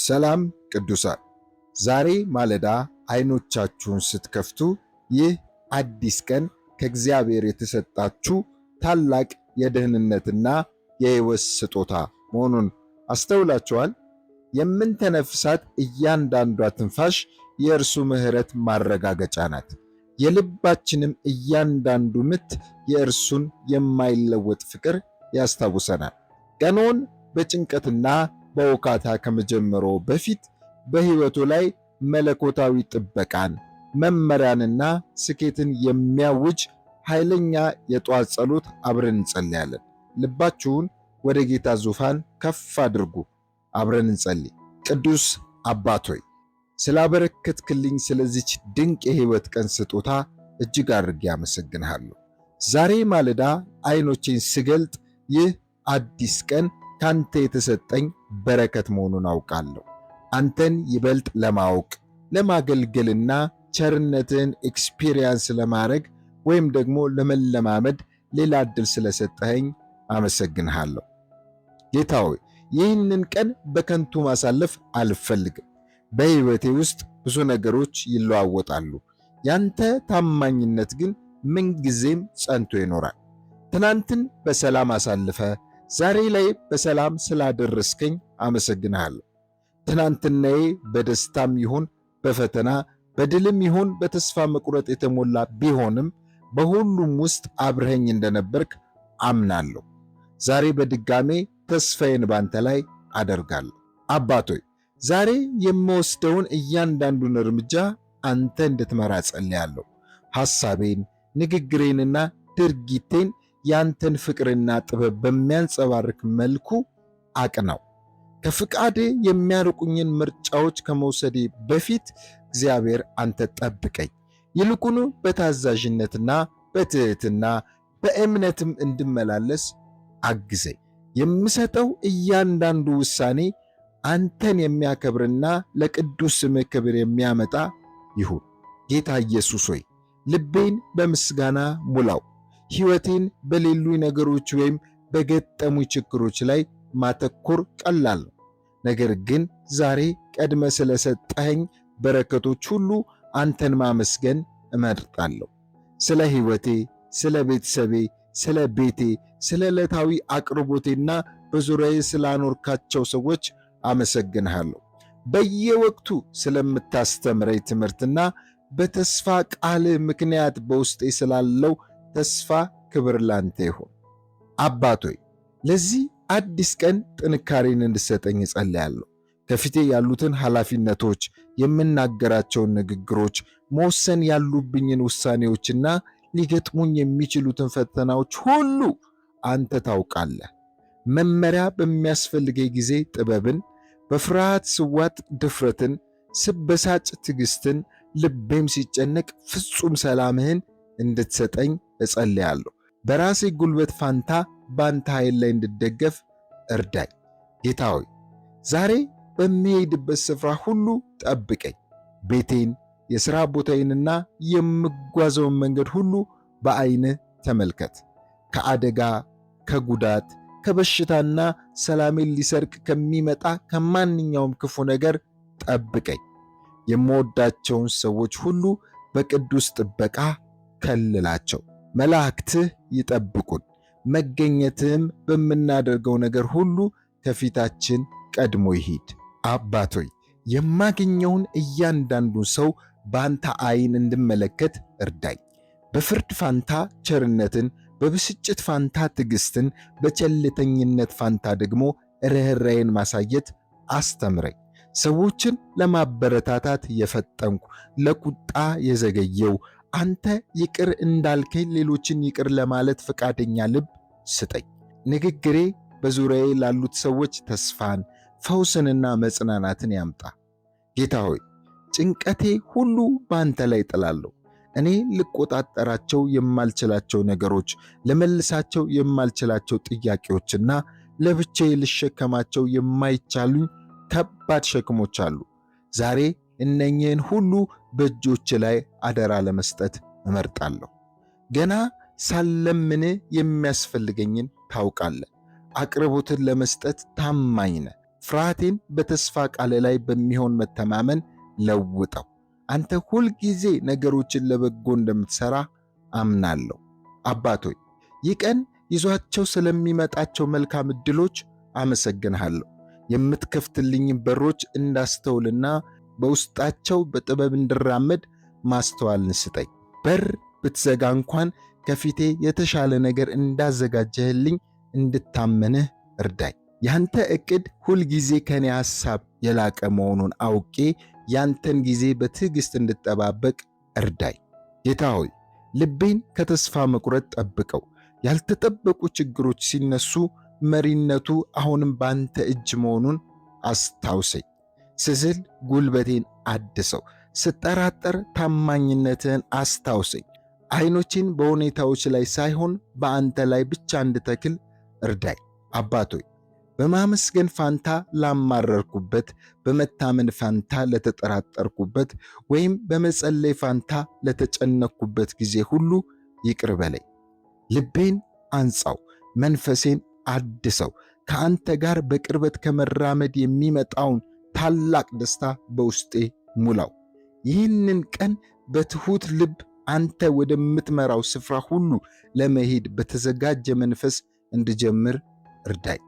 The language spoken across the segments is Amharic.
ሰላም ቅዱሳን፣ ዛሬ ማለዳ አይኖቻችሁን ስትከፍቱ ይህ አዲስ ቀን ከእግዚአብሔር የተሰጣችሁ ታላቅ የደህንነትና የሕይወት ስጦታ መሆኑን አስተውላችኋል? የምንተነፍሳት እያንዳንዷ ትንፋሽ የእርሱ ምሕረት ማረጋገጫ ናት። የልባችንም እያንዳንዱ ምት የእርሱን የማይለወጥ ፍቅር ያስታውሰናል። ቀኑን በጭንቀትና በውካታ ከመጀመሩ በፊት በሕይወቱ ላይ መለኮታዊ ጥበቃን፣ መመሪያንና ስኬትን የሚያውጅ ኃይለኛ የጧት ጸሎት አብረን እንጸልያለን። ልባችሁን ወደ ጌታ ዙፋን ከፍ አድርጉ። አብረን እንጸልይ። ቅዱስ አባት ሆይ ስላበረከትክልኝ ስለዚች ድንቅ የሕይወት ቀን ስጦታ እጅግ አድርጌ አመሰግንሃለሁ። ዛሬ ማለዳ አይኖቼን ስገልጥ ይህ አዲስ ቀን ካንተ የተሰጠኝ በረከት መሆኑን አውቃለሁ። አንተን ይበልጥ ለማወቅ ለማገልገልና ቸርነትን ኤክስፒሪየንስ ለማድረግ ወይም ደግሞ ለመለማመድ ሌላ ዕድል ስለሰጠኸኝ አመሰግንሃለሁ። ጌታ ሆይ ይህንን ቀን በከንቱ ማሳለፍ አልፈልግም። በሕይወቴ ውስጥ ብዙ ነገሮች ይለዋወጣሉ። ያንተ ታማኝነት ግን ምንጊዜም ጸንቶ ይኖራል። ትናንትን በሰላም አሳልፈ ዛሬ ላይ በሰላም ስላደረስከኝ አመሰግንሃለሁ። ትናንትናዬ በደስታም ይሁን በፈተና በድልም ይሁን በተስፋ መቁረጥ የተሞላ ቢሆንም በሁሉም ውስጥ አብረኸኝ እንደነበርክ አምናለሁ። ዛሬ በድጋሜ ተስፋዬን ባንተ ላይ አደርጋለሁ። አባቶይ ዛሬ የምወስደውን እያንዳንዱን እርምጃ አንተ እንድትመራ ጸልያለሁ። ሐሳቤን፣ ንግግሬንና ድርጊቴን ያንተን ፍቅርና ጥበብ በሚያንጸባርቅ መልኩ አቅናው። ከፍቃድ የሚያርቁኝን ምርጫዎች ከመውሰዴ በፊት እግዚአብሔር አንተ ጠብቀኝ። ይልቁኑ በታዛዥነትና በትሕትና በእምነትም እንድመላለስ አግዘኝ። የምሰጠው እያንዳንዱ ውሳኔ አንተን የሚያከብርና ለቅዱስ ስምህ ክብር የሚያመጣ ይሁን። ጌታ ኢየሱስ ሆይ ልቤን በምስጋና ሙላው። ሕይወቴን በሌሉኝ ነገሮች ወይም በገጠሙ ችግሮች ላይ ማተኮር ቀላል ነው። ነገር ግን ዛሬ ቀድመ ስለሰጠኸኝ በረከቶች ሁሉ አንተን ማመስገን እመርጣለሁ። ስለ ሕይወቴ፣ ስለ ቤተሰቤ፣ ስለ ቤቴ፣ ስለ ዕለታዊ አቅርቦቴና በዙሪያዬ ስላኖርካቸው ሰዎች አመሰግንሃለሁ። በየወቅቱ ስለምታስተምረኝ ትምህርትና በተስፋ ቃልህ ምክንያት በውስጤ ስላለው ተስፋ ክብር ላንተ ይሁን። አባቶይ ለዚህ አዲስ ቀን ጥንካሬን እንድሰጠኝ እጸልያለሁ። ከፊቴ ያሉትን ኃላፊነቶች፣ የምናገራቸውን ንግግሮች፣ መወሰን ያሉብኝን ውሳኔዎችና ሊገጥሙኝ የሚችሉትን ፈተናዎች ሁሉ አንተ ታውቃለህ። መመሪያ በሚያስፈልገኝ ጊዜ ጥበብን፣ በፍርሃት ስዋጥ ድፍረትን፣ ስበሳጭ ትዕግስትን፣ ልቤም ሲጨነቅ ፍጹም ሰላምህን እንድትሰጠኝ እጸልያለሁ። በራሴ ጉልበት ፋንታ በአንተ ኃይል ላይ እንድደገፍ እርዳኝ። ጌታ ሆይ ዛሬ በሚሄድበት ስፍራ ሁሉ ጠብቀኝ። ቤቴን፣ የሥራ ቦታዬንና የምጓዘውን መንገድ ሁሉ በዐይንህ ተመልከት። ከአደጋ፣ ከጉዳት፣ ከበሽታና ሰላሜን ሊሰርቅ ከሚመጣ ከማንኛውም ክፉ ነገር ጠብቀኝ። የምወዳቸውን ሰዎች ሁሉ በቅዱስ ጥበቃ ከልላቸው። መላእክትህ ይጠብቁን። መገኘትህም በምናደርገው ነገር ሁሉ ከፊታችን ቀድሞ ይሂድ። አባቶይ የማገኘውን እያንዳንዱን ሰው በአንተ ዐይን እንድመለከት እርዳኝ። በፍርድ ፋንታ ቸርነትን፣ በብስጭት ፋንታ ትዕግስትን፣ በቸልተኝነት ፋንታ ደግሞ ርኅራኄን ማሳየት አስተምረኝ። ሰዎችን ለማበረታታት የፈጠንኩ፣ ለቁጣ የዘገየው፣ አንተ ይቅር እንዳልከኝ ሌሎችን ይቅር ለማለት ፈቃደኛ ልብ ስጠኝ። ንግግሬ በዙሪያዬ ላሉት ሰዎች ተስፋን፣ ፈውስንና መጽናናትን ያምጣ። ጌታ ሆይ ጭንቀቴ ሁሉ በአንተ ላይ ጥላለሁ። እኔ ልቆጣጠራቸው የማልችላቸው ነገሮች፣ ለመልሳቸው የማልችላቸው ጥያቄዎችና ለብቻዬ ልሸከማቸው የማይቻሉኝ ከባድ ሸክሞች አሉ። ዛሬ እነኚህን ሁሉ በእጆች ላይ አደራ ለመስጠት እመርጣለሁ። ገና ሳለምን የሚያስፈልገኝን ታውቃለህ። አቅርቦትን ለመስጠት ታማኝ ነህ። ፍርሃቴን በተስፋ ቃል ላይ በሚሆን መተማመን ለውጠው። አንተ ሁል ጊዜ ነገሮችን ለበጎ እንደምትሰራ አምናለሁ። አባቶይ ይህ ቀን ይዟቸው ስለሚመጣቸው መልካም ዕድሎች አመሰግንሃለሁ። የምትከፍትልኝን በሮች እንዳስተውልና በውስጣቸው በጥበብ እንድራመድ ማስተዋልን ስጠኝ። በር ብትዘጋ እንኳን ከፊቴ የተሻለ ነገር እንዳዘጋጀህልኝ እንድታመንህ እርዳኝ። ያንተ ዕቅድ ሁልጊዜ ከኔ ሐሳብ የላቀ መሆኑን አውቄ ያንተን ጊዜ በትዕግሥት እንድጠባበቅ እርዳኝ። ጌታ ሆይ ልቤን ከተስፋ መቁረጥ ጠብቀው። ያልተጠበቁ ችግሮች ሲነሱ መሪነቱ አሁንም ባንተ እጅ መሆኑን አስታውሰኝ። ስዝል ጉልበቴን አድሰው። ስጠራጠር ታማኝነትህን አስታውሰኝ። ዓይኖቼን በሁኔታዎች ላይ ሳይሆን በአንተ ላይ ብቻ እንድተክል እርዳኝ። አባቶይ በማመስገን ፋንታ ላማረርኩበት፣ በመታመን ፋንታ ለተጠራጠርኩበት ወይም በመጸለይ ፋንታ ለተጨነቅኩበት ጊዜ ሁሉ ይቅር በለኝ። ልቤን አንጻው፣ መንፈሴን አድሰው። ከአንተ ጋር በቅርበት ከመራመድ የሚመጣውን ታላቅ ደስታ በውስጤ ሙላው። ይህንን ቀን በትሑት ልብ አንተ ወደምትመራው ስፍራ ሁሉ ለመሄድ በተዘጋጀ መንፈስ እንድጀምር እርዳኝ።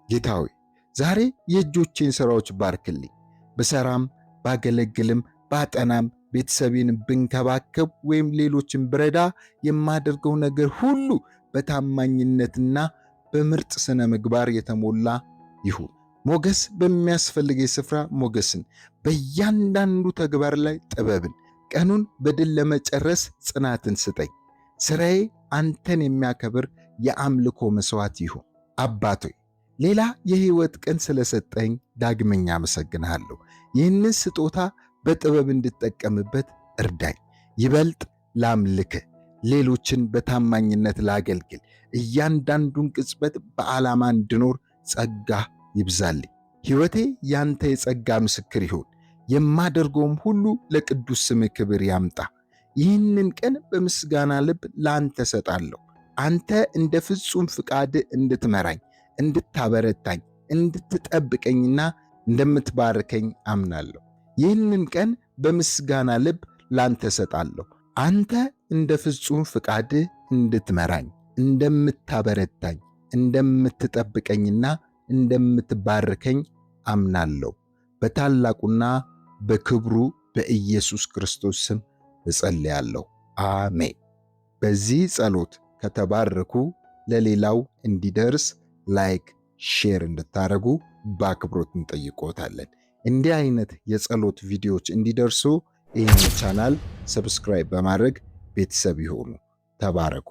ጌታ ሆይ ዛሬ የእጆቼን ሥራዎች ባርክልኝ። ብሰራም፣ ባገለግልም፣ ባጠናም፣ ቤተሰቤን ብንከባከብ ወይም ሌሎችን ብረዳ የማደርገው ነገር ሁሉ በታማኝነትና በምርጥ ስነ ምግባር የተሞላ ይሁን። ሞገስ በሚያስፈልገኝ ስፍራ ሞገስን፣ በእያንዳንዱ ተግባር ላይ ጥበብን፣ ቀኑን በድል ለመጨረስ ጽናትን ስጠኝ። ሥራዬ አንተን የሚያከብር የአምልኮ መሥዋዕት ይሁን። አባቶይ ሌላ የሕይወት ቀን ስለሰጠኝ ዳግመኛ አመሰግንሃለሁ። ይህንን ስጦታ በጥበብ እንድጠቀምበት እርዳኝ። ይበልጥ ላምልክህ፣ ሌሎችን በታማኝነት ላገልግል፣ እያንዳንዱን ቅጽበት በዓላማ እንድኖር ጸጋ ይብዛልኝ። ሕይወቴ ያንተ የጸጋ ምስክር ይሁን። የማደርገውም ሁሉ ለቅዱስ ስምህ ክብር ያምጣ። ይህንን ቀን በምስጋና ልብ ለአንተ ሰጣለሁ። አንተ እንደ ፍጹም ፍቃድ እንድትመራኝ፣ እንድታበረታኝ፣ እንድትጠብቀኝና እንደምትባርከኝ አምናለሁ። ይህንን ቀን በምስጋና ልብ ላንተ ሰጣለሁ። አንተ እንደ ፍጹም ፍቃድ እንድትመራኝ፣ እንደምታበረታኝ፣ እንደምትጠብቀኝና እንደምትባርከኝ አምናለሁ። በታላቁና በክብሩ በኢየሱስ ክርስቶስ ስም እጸልያለሁ። አሜን። በዚህ ጸሎት ከተባረኩ ለሌላው እንዲደርስ ላይክ፣ ሼር እንድታደርጉ በአክብሮት እንጠይቆታለን። እንዲህ አይነት የጸሎት ቪዲዮዎች እንዲደርሱ ይህን ቻናል ሰብስክራይብ በማድረግ ቤተሰብ ይሁኑ። ተባረኩ።